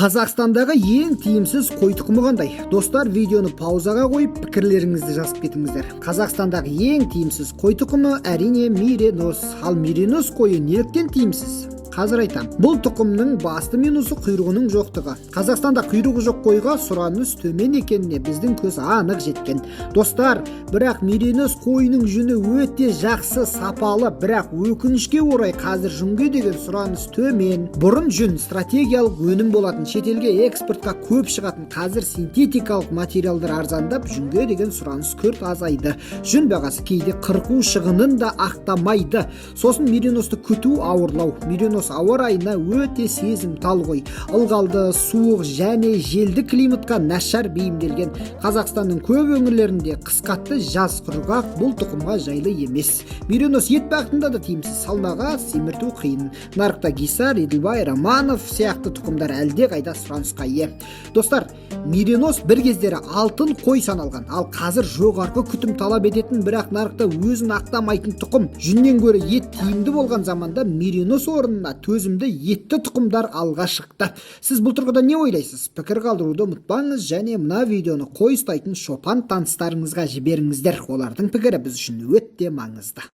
Қазақстандағы ең тиімсіз қой тұқымы қандай? Достар, видеоны паузаға қойып, пікірлеріңізді жазып кетіңіздер. Қазақстандағы ең тиімсіз қой тұқымы әрине Меринос. Ал Меринос қойы неліктен тиімсіз? Қазір айтам. Бұл тұқымның басты минусы құйрығының жоқтығы. Қазақстанда құйрығы жоқ қойға сұраныс төмен екеніне біздің көз анық жеткен. Достар, бірақ Меринос қойының жүні өте жақсы, сапалы, бірақ өкінішке орай қазір жүнге деген сұраныс төмен. Бұрын жүн стратегиялық өнім болатын, шетелге экспортқа көп шығатын, қазір синтетикалық материалдар арзандап, жүнге деген сұраныс күрт азайды. Жүн бағасы кейде қырқу шығынын да ақтамайды. Сосын Мериносты күту ауырлау. Меринос ауа райына өте сезімтал қой. Ылғалды, суық және желді климатқа нашар бейімделген. Қазақстанның көп өңірлерінде қысқатты, жаз құрғақ, бұл тұқымға жайлы емес. Меринос ет бағытында да тиімсіз, салмағы семірту қиын. Нарықта Гисар, Еділбай, Романов сияқты тұқымдар әлде қайда сұранысқа ие. Достар, Меринос бір кездері алтын қой саналған, ал қазір жоғарғы күтім талап ететін, бірақ нарықта өзін ақтамайтын тұқым. Жүннен гөрі ет тиімді болған заманда Меринос орнына төзімді етті тұқымдар алға шықты. Сіз бұл тұрғыда не ойлайсыз? Пікір қалдыруды ұмытпаңыз және мына видеоны қой ұстайтын шопан таныстарыңызға жіберіңіздер. Олардың пікірі біз үшін өте маңызды.